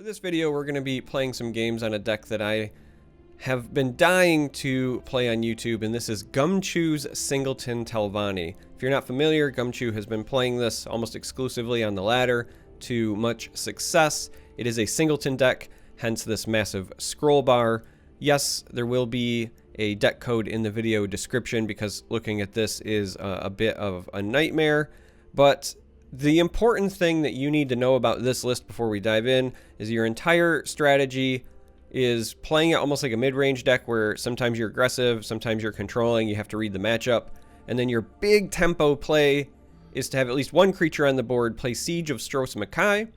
For this video, we're going to be playing some games on a deck that I have been dying to play on YouTube, and this is Gumchoo's Singleton Telvanni. If you're not familiar, Gumchoo has been playing this almost exclusively on the ladder to much success. It is a Singleton deck, hence this massive scroll bar. Yes, there will be a deck code in the video description because looking at this is a bit of a nightmare, but the important thing that you need to know about this list before we dive in is your entire strategy is playing it almost like a mid-range deck where sometimes you're aggressive, sometimes you're controlling, you have to read the matchup, and then your big tempo play is to have at least one creature on the board, play Siege of Stros Makai.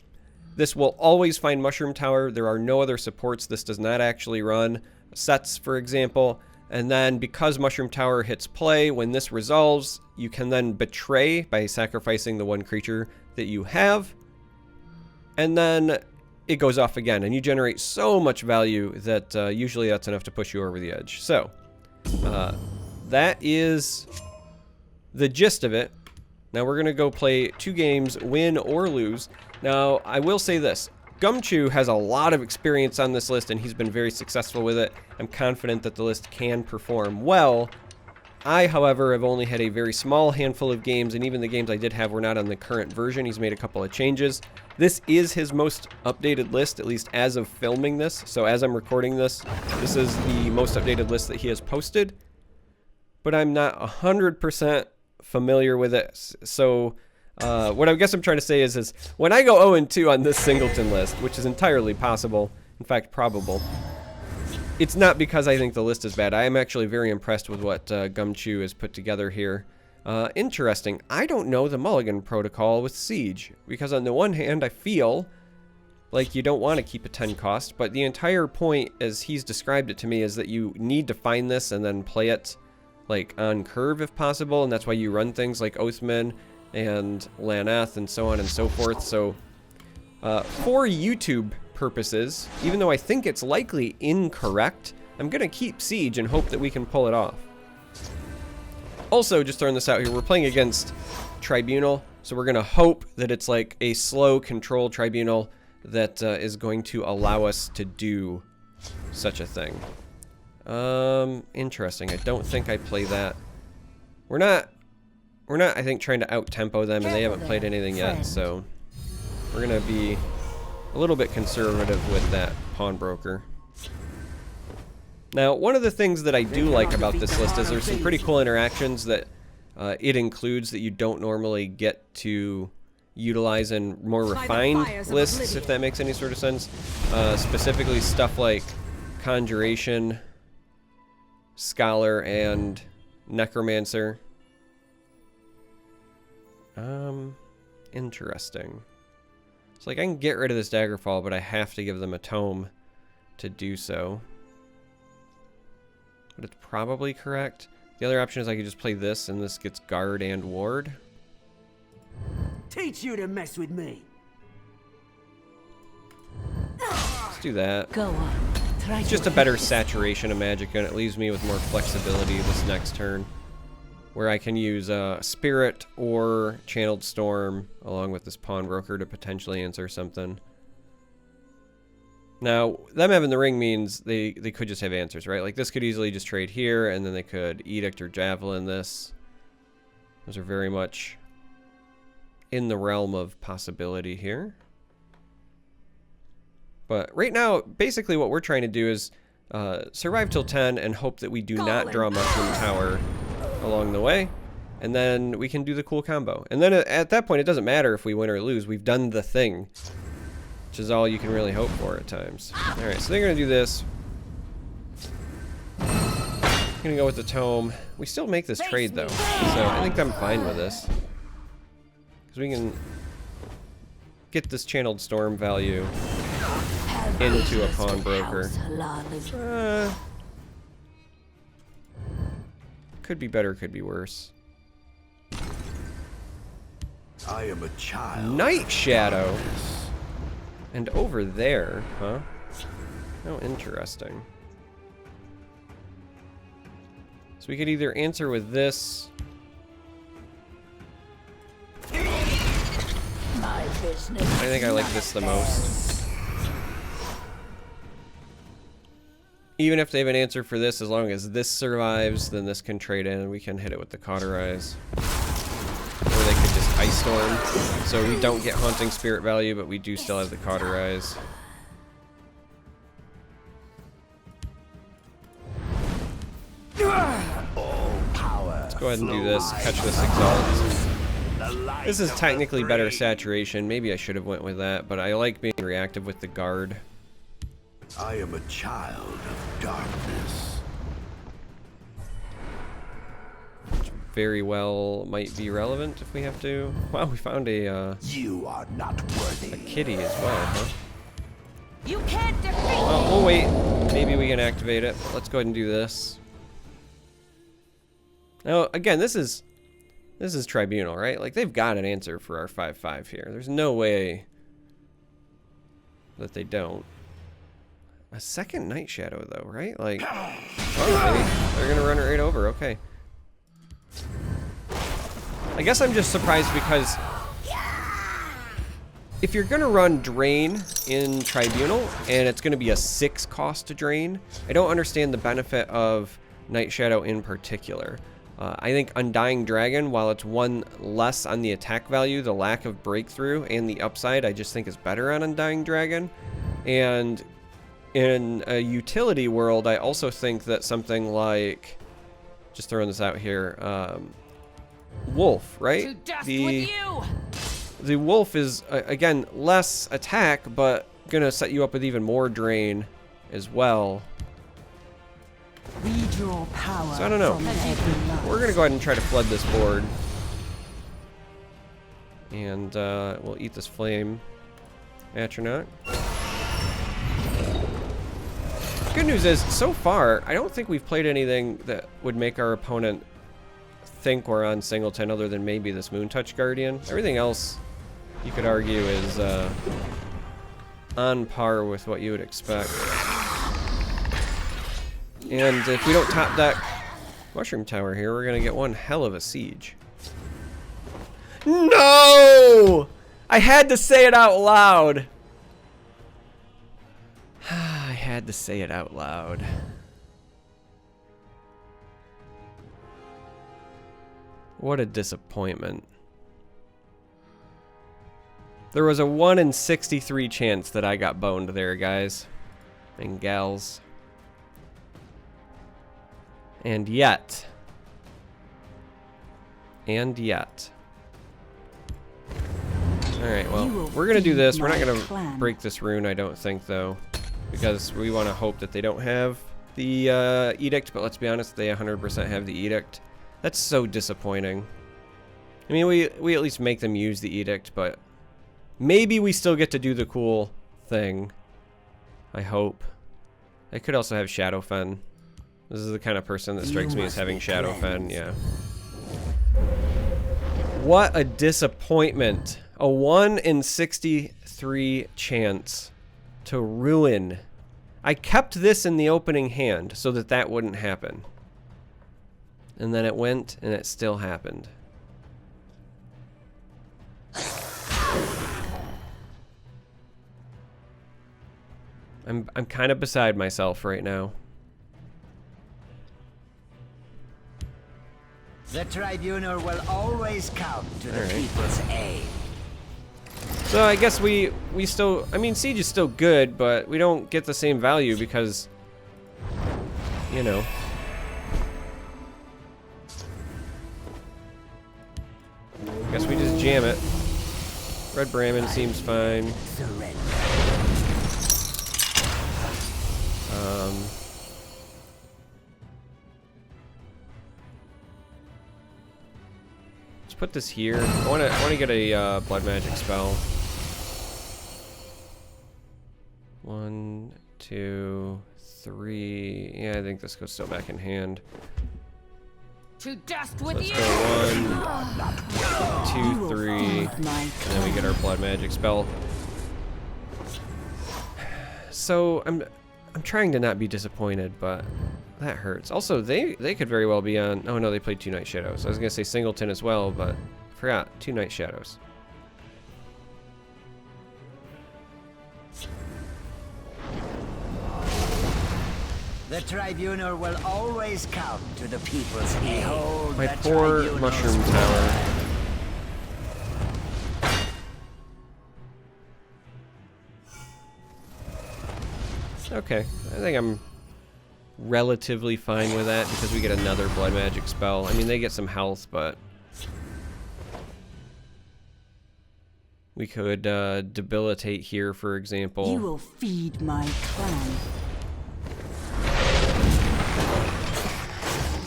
This will always find Mushroom Tower. There are no other supports. This does not actually run sets, for example. And then because Mushroom Tower hits play, when this resolves, you can then betray by sacrificing the one creature that you have. And then it goes off again, and you generate so much value that usually that's enough to push you over the edge. So that is the gist of it. Now we're going to go play 2 games, win or lose. Now, I will say this. Gumchoo has a lot of experience on this list, and he's been very successful with it. I'm confident that the list can perform well. I, however, have only had a very small handful of games, and even the games I did have were not on the current version. He's made a couple of changes. This is his most updated list, at least as of filming this. So as I'm recording this, this is the most updated list that he has posted. But I'm not 100% familiar with it, so what I guess I'm trying to say is when I go 0-2 on this Singleton list, which is entirely possible, in fact probable, it's not because I think the list is bad. I am actually very impressed with what Gumchoo has put together here. Interesting. I don't know the mulligan protocol with Siege, because on the one hand I feel like you don't want to keep a 10 cost, but the entire point as he's described it to me is that you need to find this and then play it like on curve if possible, and that's why you run things like Oathman and Laneth and so on and so forth. So for YouTube purposes, even though I think it's likely incorrect, I'm gonna keep Siege and hope that we can pull it off. Also, just throwing this out here, we're playing against Tribunal, so we're gonna hope that it's like a slow control Tribunal that is going to allow us to do such a thing. Interesting. I don't think I play that. We're not, I think, trying to out-tempo them, and they haven't played anything yet, so we're going to be a little bit conservative with that Pawnbroker. Now, one of the things that I do like about this list is there's some pretty cool interactions that it includes that you don't normally get to utilize in more refined lists, if that makes any sort of sense. Specifically stuff like Conjuration, Scholar, and Necromancer. Interesting. It's like I can get rid of this Daggerfall, but I have to give them a tome to do so. But it's probably correct. The other option is I could just play this, and this gets Guard and Ward. Teach you to mess with me. Let's do that. Go on. It's just a better saturation of magic, and it leaves me with more flexibility this next turn, where I can use Spirit or Channeled Storm along with this Pawnbroker to potentially answer something. Now, them having the ring means they could just have answers, right? Like this could easily just trade here, and then they could Edict or Javelin this. Those are very much in the realm of possibility here. But right now, basically what we're trying to do is survive till 10 and hope that we do not draw Mushroom Tower along the way. And then we can do the cool combo. And then at that point, it doesn't matter if we win or lose. We've done the thing, which is all you can really hope for at times. All right, so they're going to do this. I'm going to go with the tome. We still make this trade, though. So I think I'm fine with this. Because we can get this Channeled Storm value into a Pawnbroker. Could be better, could be worse. I am a child. Night Shadow. And over there, huh? Oh, interesting. So we could either answer with this. My business. I think I like this the most. even if they have an answer for this, as long as this survives, then this can trade in and we can hit it with the Cauterize. Or they could just Ice Storm. So we don't get Haunting Spirit value, but we do still have the Cauterize. Let's go ahead and do this. Catch this Exalt. This is technically better saturation. Maybe I should have went with that, but I like being reactive with the guard. I am a child of darkness. Which very well might be relevant if we have to. Wow, we found a You are not worthy. a kitty as well, huh? You can't defeat me. Oh, we'll wait. Maybe we can activate it. Let's go ahead and do this. Now, again, this is Tribunal, right? Like, they've got an answer for our 5/5 here. There's no way that they don't. A second Night Shadow, though, right? Like, oh, they're gonna run it right over. Okay. I guess I'm just surprised because if you're gonna run Drain in Tribunal and it's gonna be a 6 cost to Drain, I don't understand the benefit of Night Shadow in particular. I think Undying Dragon, while it's 1 less on the attack value, the lack of breakthrough and the upside I just think is better on Undying Dragon. And in a utility world, I also think that something like, just throwing this out here, Wolf, right? To dust with you. The Wolf is, again, less attack, but gonna set you up with even more Drain as well. We draw power. So I don't know. We're gonna go ahead and try to flood this board. And we'll eat this Flame Atronach. Good news is, so far, I don't think we've played anything that would make our opponent think we're on Singleton other than maybe this Moontouch Guardian. Everything else, you could argue, is on par with what you would expect. And if we don't top deck Mushroom Tower here, we're going to get one hell of a siege. No! I had to say it out loud. I had to say it out loud. What a disappointment. There was a 1 in 63 chance that I got boned there, guys and gals. And yet. Alright, well, we're going to do this. We're not going to break this rune, I don't think, though. Because we want to hope that they don't have the Edict. But let's be honest, they 100% have the Edict. That's so disappointing. I mean, we at least make them use the Edict, but maybe we still get to do the cool thing. I hope. I could also have Shadowfen. This is the kind of person that strikes me as having Shadowfen, yeah. What a disappointment. A 1 in 63 chance to ruin. I kept this in the opening hand so that that wouldn't happen. And then it went, and it still happened. I'm kind of beside myself right now. The Tribunal will always come to the people's aid. So I guess we still, I mean, Siege is still good, but we don't get the same value because, you know. I guess we just jam it. Red Brahmin seems fine. Let's put this here. I want to get a blood magic spell. 1, 2, 3. Yeah, I think this goes still back in hand. To dust with Let's you. go 1, 2, 3, and then we get our blood magic spell. So I'm trying to not be disappointed, but that hurts. Also, they could very well be on. Oh no, they played 2 Night Shadows. I was gonna say Singleton as well, but I forgot 2 Night Shadows. The The tribunal will always come to the people's aid. Behold My the poor tribunal's mushroom tower. Okay, I think I'm relatively fine with that because we get another blood magic spell. I mean, they get some health, but we could debilitate here, for example. You will feed my clan.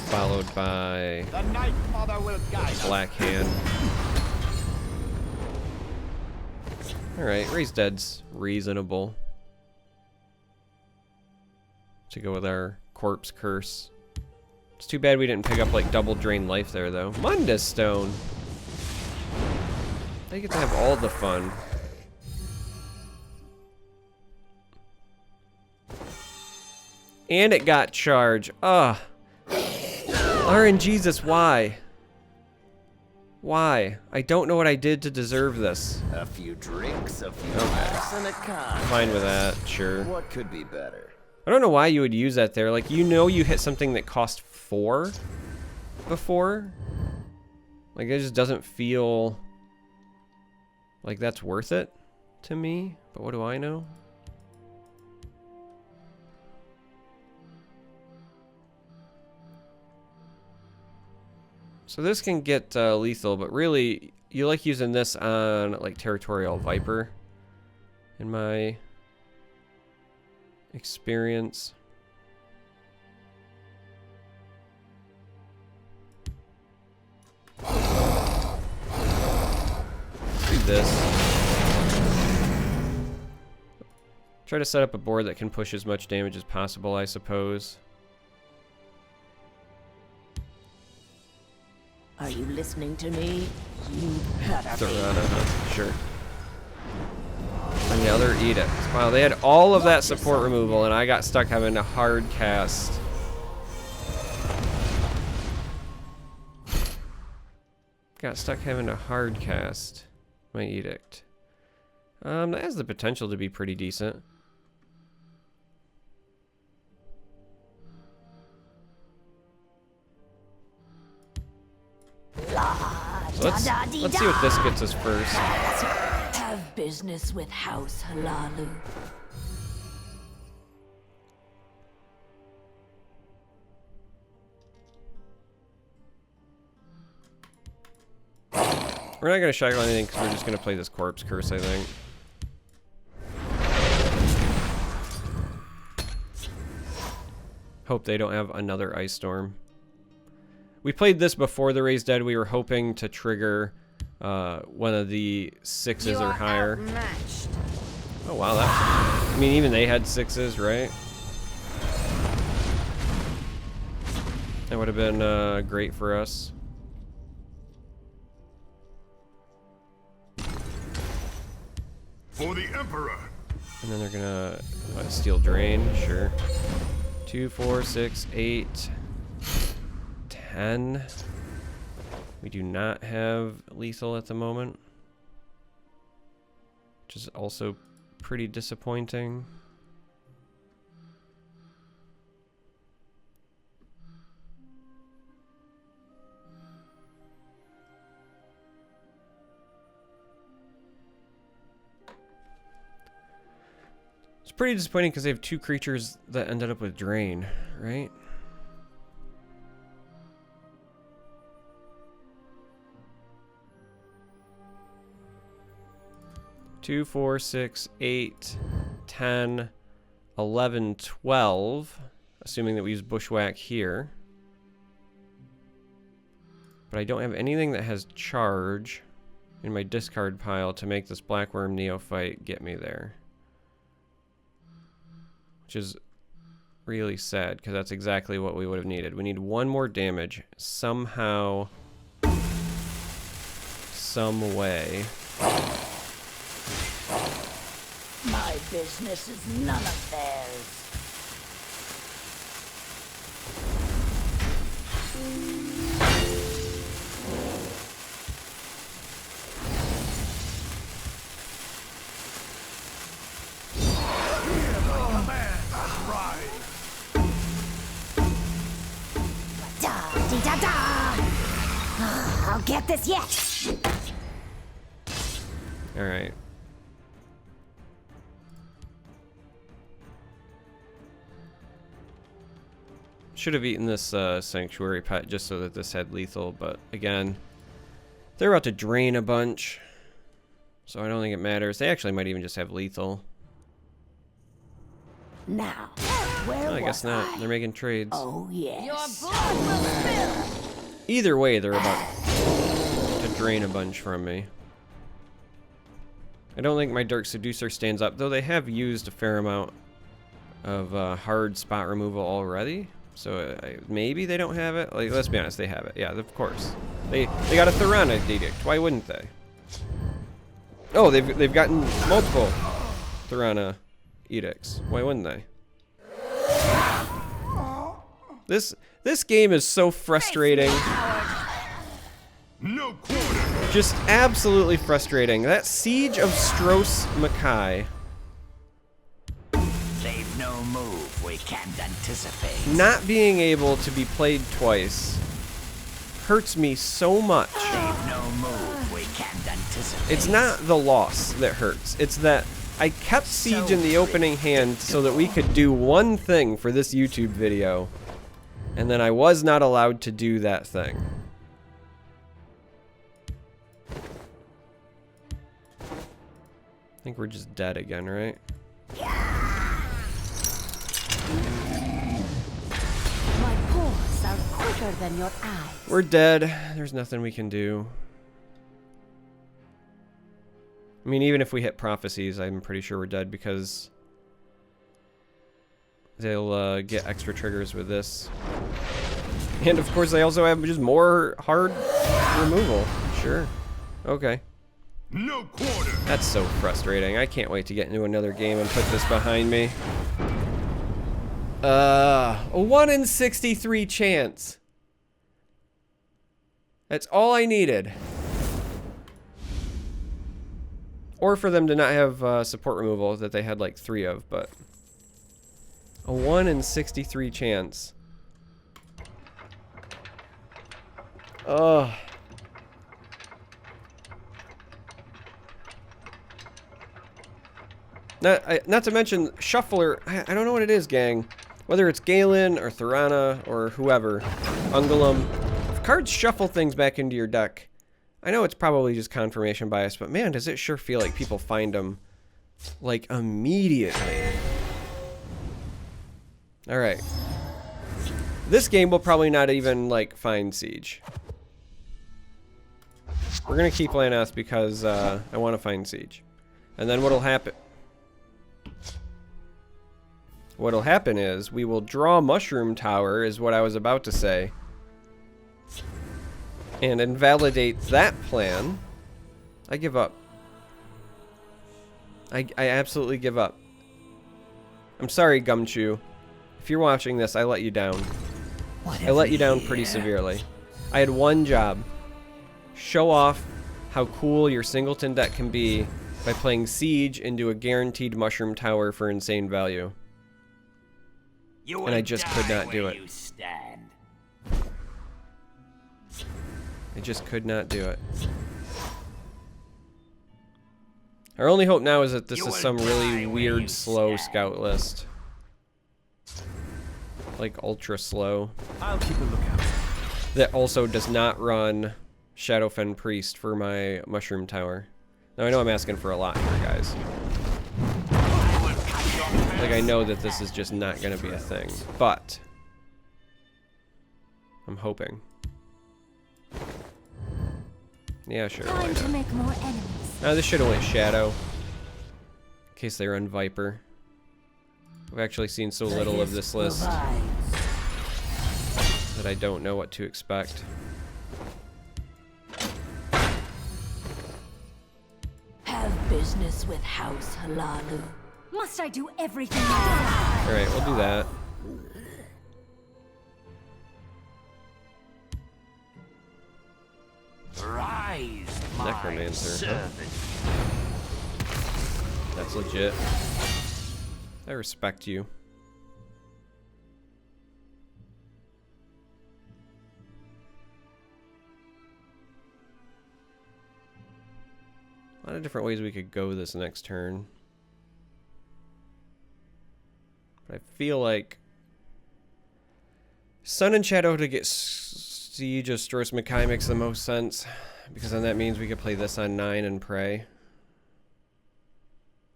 Followed by The Night Mother will guide us. Black Hand. Alright, Raise Dead's reasonable. To go with our Corpse Curse. It's too bad we didn't pick up like double drain life there though. Mundus Stone! They get to have all the fun. And it got charge. Ugh. RNGesus, why? Why? I don't know what I did to deserve this. A few drinks, a few laughs, and a con. Fine with that, sure. What could be better? I don't know why you would use that there. Like, you know you hit something that cost 4 before. Like, it just doesn't feel like that's worth it to me. But what do I know? So this can get lethal, but really, you like using this on, like, Territorial Viper, in my experience. Do this. Try to set up a board that can push as much damage as possible, I suppose. Are you listening to me? You better be. Sure. Another edict. Wow, they had all of that support removal, and I got stuck having a hard cast. Got stuck having a hard cast my edict. That has the potential to be pretty decent. So let's see what this gets us first. Have business with House Halalu. We're not going to shackle anything because we're just going to play this Corpse Curse, I think. Hope they don't have another Ice Storm. We played this before the Raise Dead. We were hoping to trigger one of the 6s or higher. Outmatched. Oh wow, that. I mean, even they had 6s, right? That would have been great for us. For the Emperor. And then they're gonna Steel Drain, sure. 2, 4, 6, 8, 10. We do not have lethal at the moment, which is also pretty disappointing. It's pretty disappointing because they have 2 creatures that ended up with Drain, right? Two, 4, 6, 8, 10, 11, 12. Assuming that we use Bushwhack here. But I don't have anything that has charge in my discard pile to make this Blackworm Neophyte get me there. Which is really sad, because that's exactly what we would have needed. We need 1 more damage, somehow, some way. My business is none of theirs. I'll get this yet. All right. Should have eaten this sanctuary pet just so that this had lethal, but again, they're about to drain a bunch, so I don't think it matters. They actually might even just have lethal. Now, where Oh, I guess was not. I? They're making trades. Oh, yes. Your blood will spill. Either way, they're about to drain a bunch from me. I don't think my Dark Seducer stands up, though they have used a fair amount of hard spot removal already. So maybe they don't have it. Like, let's be honest, they have it. Yeah, of course. They got a Thorana edict. Why wouldn't they? Oh, they've gotten multiple Thorana edicts. Why wouldn't they? This game is so frustrating. No quarter. Just absolutely frustrating. That Siege of Stros Mackay. They've no move we can't anticipate. Not being able to be played twice hurts me so much. They've no move we can't anticipate. It's not the loss that hurts. It's that I kept Siege in the opening hand so that we could do one thing for this YouTube video, and then I was not allowed to do that thing. I think we're just dead again, right? My paws are quicker than your eyes. We're dead. There's nothing we can do. I mean, even if we hit prophecies, I'm pretty sure we're dead because they'll get extra triggers with this. And of course, they also have just more hard removal. Sure. Okay. No quarter. That's so frustrating. I can't wait to get into another game and put this behind me. A 1 in 63 chance. That's all I needed. Or for them to not have support removal that they had like 3 of, but a 1 in 63 chance. Ugh. Not to mention Shuffler. I don't know what it is, gang. Whether it's Galen or Thorana or whoever, Ungulum. If cards shuffle things back into your deck, I know it's probably just confirmation bias, but man, does it sure feel like people find them like immediately. All right. This game will probably not even like find Siege. We're gonna keep Lanath because I want to find Siege, and then what'll happen? What'll happen is we will draw Mushroom Tower, is what I was about to say, and invalidate that plan. I give up. I absolutely give up. I'm sorry, Gumchoo. If you're watching this, I let you down. I let you down pretty severely. I had one job. Show off how cool your Singleton deck can be by playing Siege into a guaranteed Mushroom Tower for insane value. And I just could not do it. I just could not do it. Our only hope now is that this is some really weird, slow scout list. Like ultra slow. I'll keep a lookout. That also does not run Shadowfen Priest for my Mushroom Tower. Now I know I'm asking for a lot here, guys. Like, I know that this is just not gonna be a thing, but I'm hoping. Yeah, sure. Why Time to not? make more enemies. This should have went Shadow, in case they run Viper. I've actually seen so little of this list that I don't know what to expect. Have business with House Halalu. Must I do everything myself? Alright, we'll do that. Rise, my Necromancer, huh? servant. That's legit. I respect you. A lot of different ways we could go this next turn. But I feel like Sun and Shadow to get Siege of Stros Mackay makes the most sense, because then that means we could play this on 9 and pray.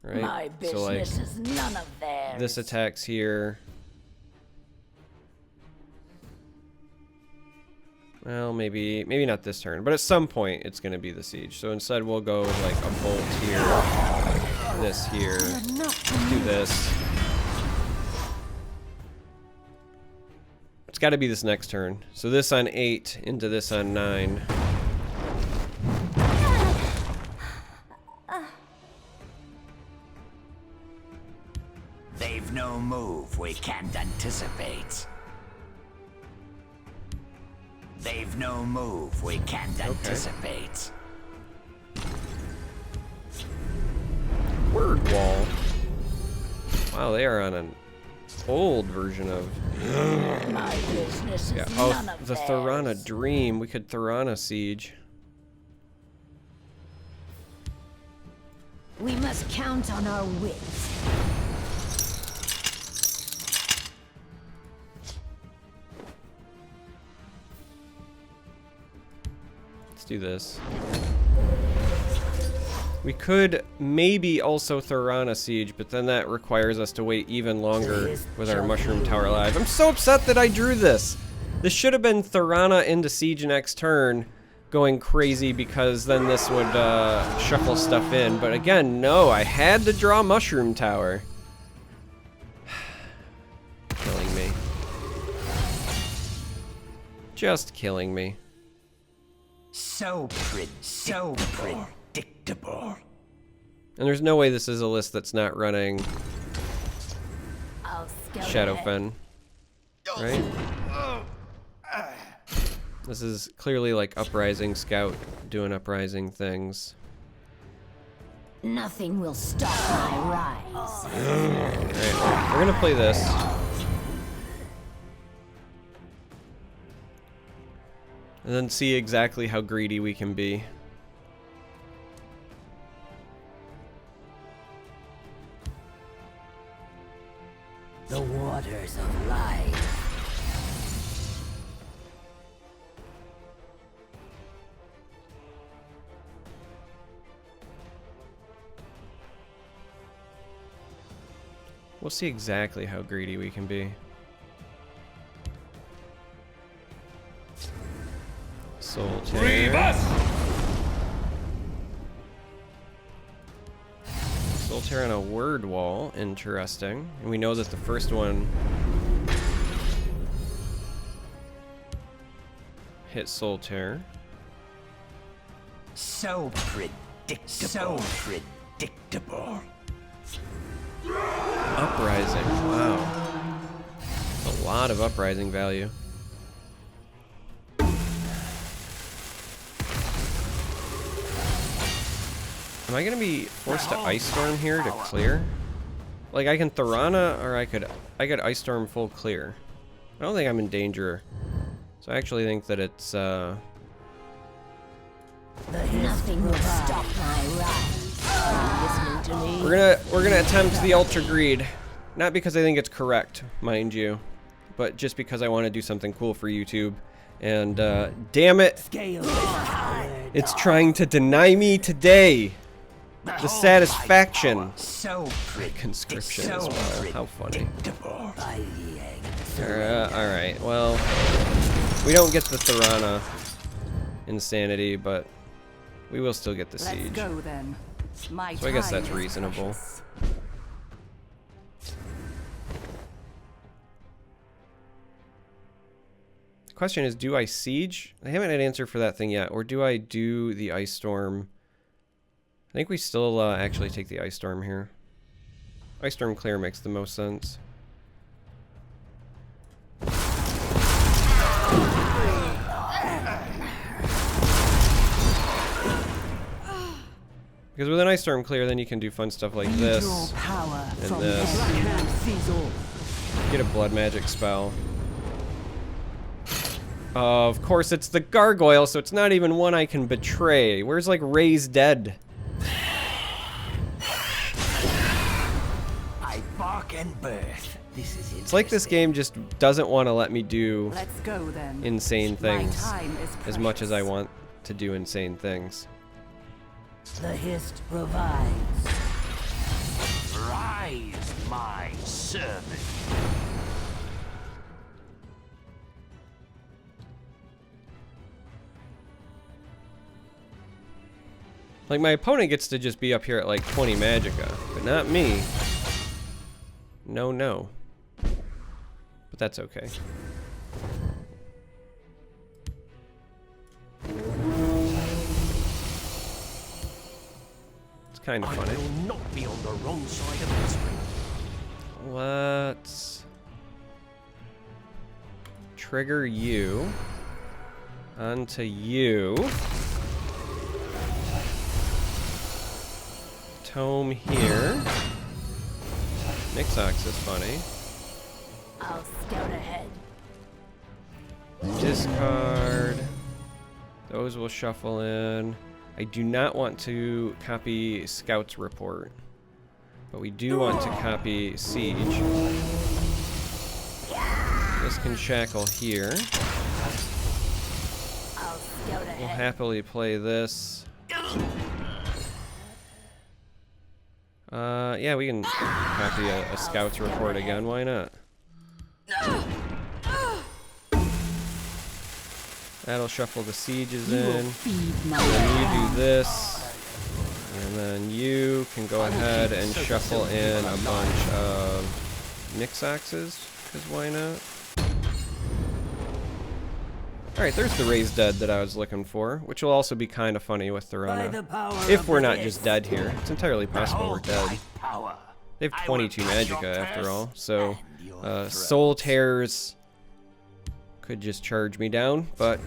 Right? My business is none of theirs. This attacks here. Well, maybe not this turn, but at some point it's going to be the siege. So instead we'll go with like a bolt here, this here, do this. It's got to be this next turn. So this on 8 into this on 9. They've no move we can't anticipate. They've no move we can't anticipate. Word wall. Wow, they are on an old version of. My business is Yeah. none Oh, of the theirs. Thorana Dream. We could Thorana Siege. We must count on our wits. Let's do this. We could maybe also Thorana Siege, but then that requires us to wait even longer with our Mushroom Tower alive. I'm so upset that I drew this. This should have been Thorana into Siege next turn, going crazy, because then this would shuffle stuff in. But again, no, I had to draw Mushroom Tower. Killing me. Just killing me. So predictable. And there's no way this is a list that's not running I'll scale Shadowfen, right? This is clearly like Uprising Scout doing Uprising things. Nothing will stop my rise. Alright, we're gonna play this. And then see exactly how greedy we can be. The waters of life. We'll see exactly how greedy we can be. Solitaire. Solitaire on a word wall, interesting. And we know that the first one hit Solitaire. So predictable. Uprising, wow. A lot of Uprising value. Am I gonna be forced to Ice Storm here to clear? Like I can Thorana, or I could Ice Storm full clear. I don't think I'm in danger. So I actually think that it's Nothing will stop my rise. Listening to me. we're gonna attempt the Ultra Greed. Not because I think it's correct, mind you, but just because I want to do something cool for YouTube. And damn it, it's trying to deny me today the satisfaction. Conscription as well. How funny. Alright, well, we don't get the Thorana Insanity, but we will still get the Siege. Let's go then. My So I guess that's time is reasonable. precious. The question is, do I Siege? I haven't had an answer for that thing yet. Or do I do the Ice Storm? I think we still actually take the Ice Storm here. Ice Storm clear makes the most sense. Because with an Ice Storm clear, then you can do fun stuff like this. Draw power And from this. the Black Hand sees all. Get a Blood Magic spell. Of course, it's the Gargoyle, so it's not even one I can betray. Where's, like, Raise Dead? my bark and birth. This is It's like this game just doesn't want to let me do Let's go then. insane things My time is as much as I precious. want to do insane things. The hist provides. Rise, my servant. Like, my opponent gets to just be up here at like 20 magicka, but not me. No, no. But that's okay. It's kind of I funny. will not be on the wrong side of history. Let's trigger you onto you. Tome here. Nixox is funny. I'll scout ahead. Discard. Those will shuffle in. I do not want to copy Scout's report, but we do want to copy Siege. This can shackle here. I'll scout We'll ahead. happily play this. Yeah, we can copy a Scout's report again. Why not? That'll shuffle the sieges in. Feed my Then you do this. And then you can go ahead and shuffle in a bunch of Nixoxes, because why not? Alright, there's the raised dead that I was looking for, which will also be kind of funny with Therona. If we're not just dead here. It's entirely possible we're dead. Power. They have 22 magicka after all, so Soul Tears could just charge me down, but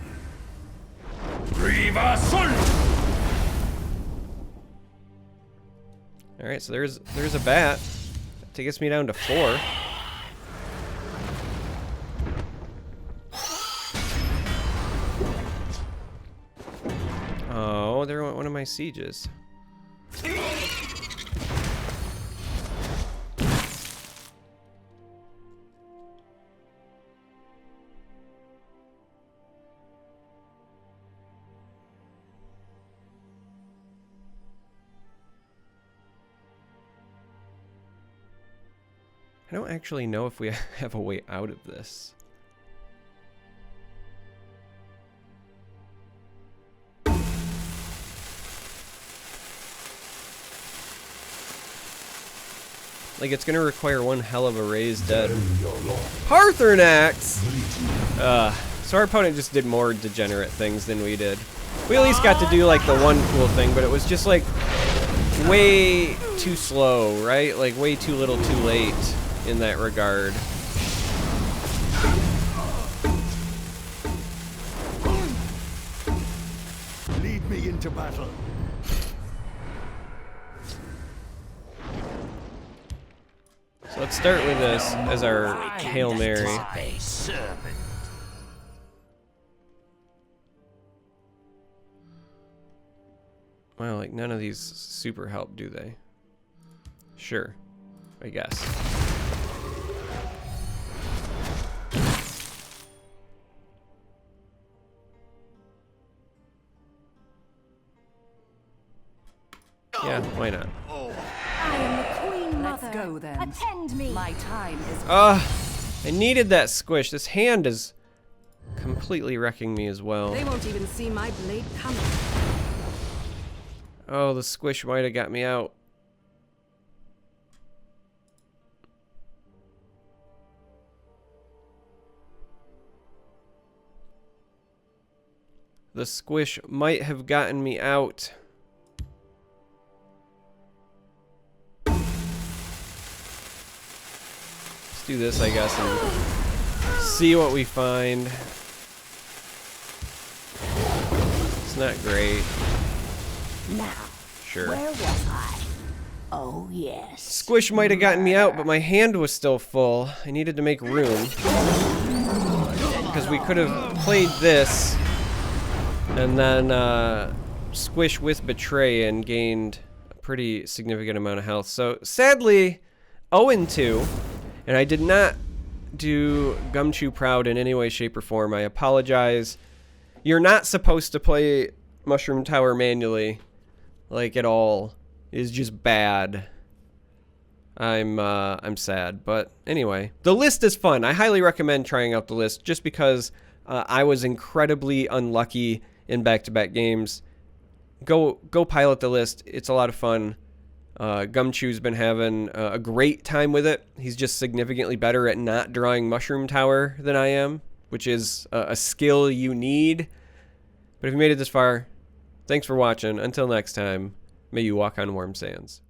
alright, so there's a bat. That gets me down to 4. Oh, there went one of my sieges. I don't actually know if we have a way out of this. Like, it's gonna require one hell of a raised dead. Parthenax! So our opponent just did more degenerate things than we did. We at least got to do, like, the one cool thing, but it was just, like, way too slow, right? Like, way too little too late in that regard. Lead me into battle. So let's start with this as our Hail Mary. My servant. Well, like, none of these super help, do they? Sure, I guess. Yeah, why not? I am the Queen Let's Mother. go then. Attend me. My time is I needed that squish. This hand is completely wrecking me as well. They won't even see my blade coming. Oh, the squish might have got me out. The squish might have gotten me out. Let's do this, I guess, and see what we find. It's not great. Now, Sure. where was I? Oh, yes. Squish might have gotten me out, but my hand was still full. I needed to make room. Because we could have played this and then Squish with Betray and gained a pretty significant amount of health. So sadly, 0-2, and I did not do Gumchoo proud in any way, shape, or form. I apologize. You're not supposed to play Mushroom Tower manually, like at all. It is just bad. I'm sad, but anyway, the list is fun. I highly recommend trying out the list just because I was incredibly unlucky in back-to-back games. Go pilot the list. It's a lot of fun. Gumchoo's been having a great time with it. He's just significantly better at not drawing Mushroom Tower than I am, which is a skill you need. But if you made it this far, thanks for watching. Until next time, may you walk on warm sands.